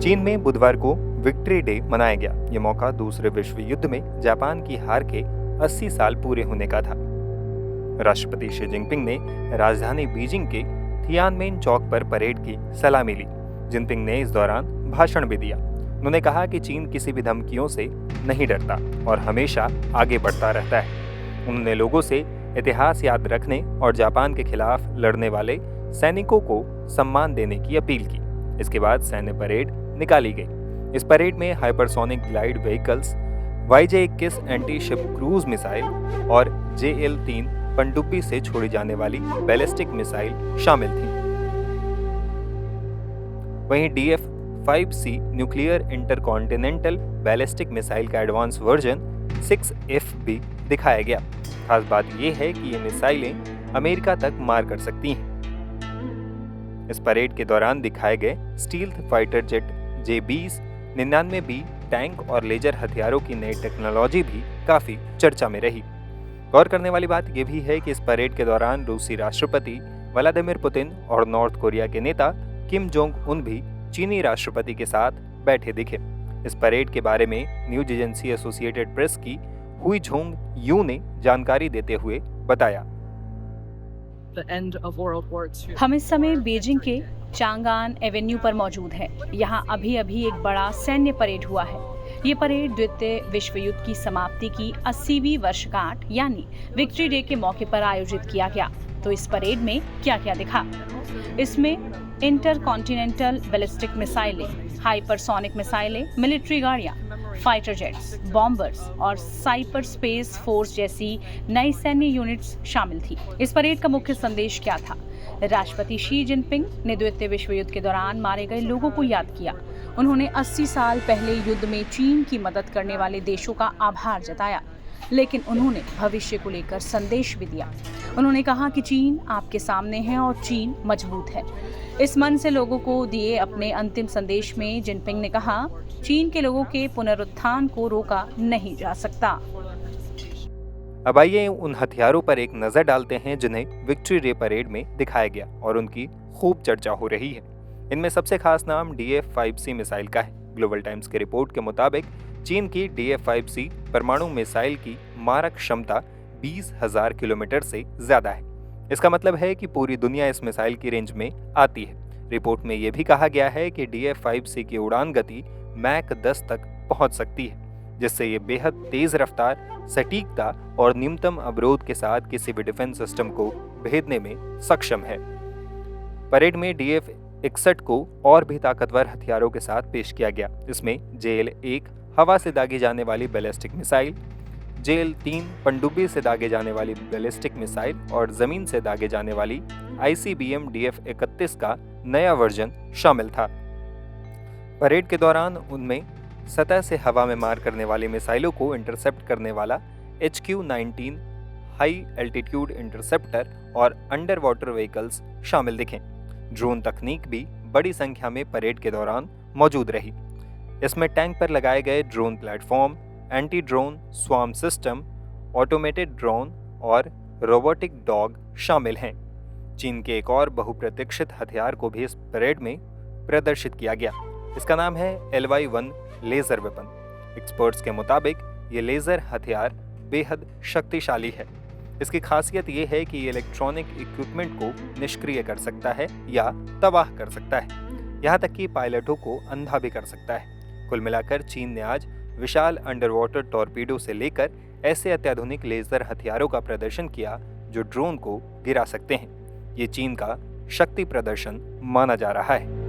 चीन में बुधवार को विक्ट्री डे मनाया गया। ये मौका दूसरे विश्व युद्ध में जापान की हार के 80 साल पूरे होने का था। राष्ट्रपति शी जिनपिंग ने राजधानी बीजिंग के थियानमेन चौक पर परेड की सलामी ली। जिनपिंग ने इस दौरान भाषण भी दिया। उन्होंने कहा कि चीन किसी भी धमकियों से नहीं डरता और हमेशा आगे बढ़ता रहता है। उन्होंने लोगों से इतिहास याद रखने और जापान के खिलाफ लड़ने वाले सैनिकों को सम्मान देने की अपील की। इसके बाद सैन्य परेड निकाली गई। इस परेड में hypersonic glide vehicles, YJ-21 anti ship cruise missile और JL-3 पनडुब्बी से छोड़ी जाने वाली बैलिस्टिक मिसाइल शामिल थी। वहीं DF-5C nuclear intercontinental ballistic missile का एडवांस वर्जन 6F भी दिखाया गया। खास बात यह है कि ये मिसाइलें अमेरिका तक मार कर सकती हैं। इस परेड के दौरान दिखाए गए stealth fighter jet J-20, 99B tank और लेजर हथियारों की नई टेक्नोलॉजी भी काफी चर्चा में रही। गौर करने वाली बात यह भी है कि इस परेड के दौरान रूसी राष्ट्रपति व्लादिमीर पुतिन और नॉर्थ कोरिया के नेता किम जोंग उन भी चीनी राष्ट्रपति के साथ बैठे दिखे। इस परेड के बारे में न्यूज एजेंसी एसोसिएटेड प्रेस की हुई झोंग यू ने जानकारी देते हुए बताया, हम इस समय बीजिंग के चांगान एवेन्यू पर मौजूद हैं। यहाँ अभी अभी एक बड़ा सैन्य परेड हुआ है। ये परेड द्वितीय विश्व युद्ध की समाप्ति की 80वीं वर्षगांठ यानी विक्ट्री डे के मौके पर आयोजित किया गया। तो इस परेड में क्या क्या दिखा? इसमें इंटरकॉन्टिनेंटल बैलिस्टिक मिसाइलें, हाइपरसोनिक मिसाइलें, मिलिट्री गाड़ियां, फाइटर जेट्स, बॉम्बर्स और साइपर स्पेस फोर्स जैसी नई सैन्य यूनिट्स शामिल थी। इस परेड का मुख्य संदेश क्या था? राष्ट्रपति शी जिनपिंग ने द्वितीय विश्व युद्ध के दौरान मारे गए लोगों को याद किया। उन्होंने 80 साल पहले युद्ध में चीन की मदद करने वाले देशों का आभार जताया, लेकिन उन्होंने भविष्य को लेकर संदेश भी दिया। उन्होंने कहा कि चीन आपके सामने है और चीन मजबूत है। इस मन से लोगों को दिए अपने अंतिम संदेश में जिनपिंग ने कहा, चीन के लोगों के पुनरुत्थान को रोका नहीं जा सकता। अब आइए उन हथियारों पर एक नजर डालते हैं जिन्हें विक्ट्री डे परेड में दिखाया गया और उनकी खूब चर्चा हो रही है। इनमें सबसे खास नाम DF-5C मिसाइल का है। ग्लोबल टाइम्स के रिपोर्ट के मुताबिक चीन की DF-5C परमाणु मिसाइल की मारक क्षमता 20,000 किलोमीटर से ज्यादा है। इसका मतलब है कि पूरी दुनिया इस मिसाइल की रेंज में आती है। रिपोर्ट में यह भी कहा गया है कि DF-5C की उड़ान गति मैक 10 तक पहुंच सकती है, जिससे ये बेहद तेज रफ्तार, सटीकता और न्यूनतम अवरोध के साथ किसी भी डिफेंस सिस्टम को भेदने में सक्षम है। परेड में DF-61 को और भी ताकतवर हथियारों के साथ पेश किया गया। इसमें JL-1 हवा से दागी जाने वाली बैलिस्टिक मिसाइल, JL-3 पनडुब्बी से दागे जाने वाली बैलिस्टिक मिसाइल और जमीन से दागे जाने वाली ICBM DF-31 का नया वर्जन शामिल था। परेड के दौरान उनमें सतह से हवा में मार करने वाली मिसाइलों को इंटरसेप्ट करने वाला HQ-19 हाई एल्टीट्यूड इंटरसेप्टर और अंडर वाटर व्हीकल्स शामिल दिखे। ड्रोन तकनीक भी बड़ी संख्या में परेड के दौरान मौजूद रही। इसमें टैंक पर लगाए गए drone platform, anti drone swarm system, automated drone और रोबोटिक डॉग शामिल हैं। चीन के एक और बहुप्रतीक्षित हथियार को भी इस परेड में प्रदर्शित किया गया। इसका नाम है LY-1 लेजर वेपन। एक्सपर्ट्स के मुताबिक ये लेजर हथियार बेहद शक्तिशाली है। इसकी खासियत ये है कि ये इलेक्ट्रॉनिक इक्विपमेंट को निष्क्रिय कर सकता है या तबाह कर सकता है, यहाँ तक कि पायलटों को अंधा भी कर सकता है। कुल मिलाकर चीन ने आज विशाल अंडर वाटर टॉर्पीडो से लेकर ऐसे अत्याधुनिक लेजर हथियारों का प्रदर्शन किया जो ड्रोन को गिरा सकते हैं। ये चीन का शक्ति प्रदर्शन माना जा रहा है।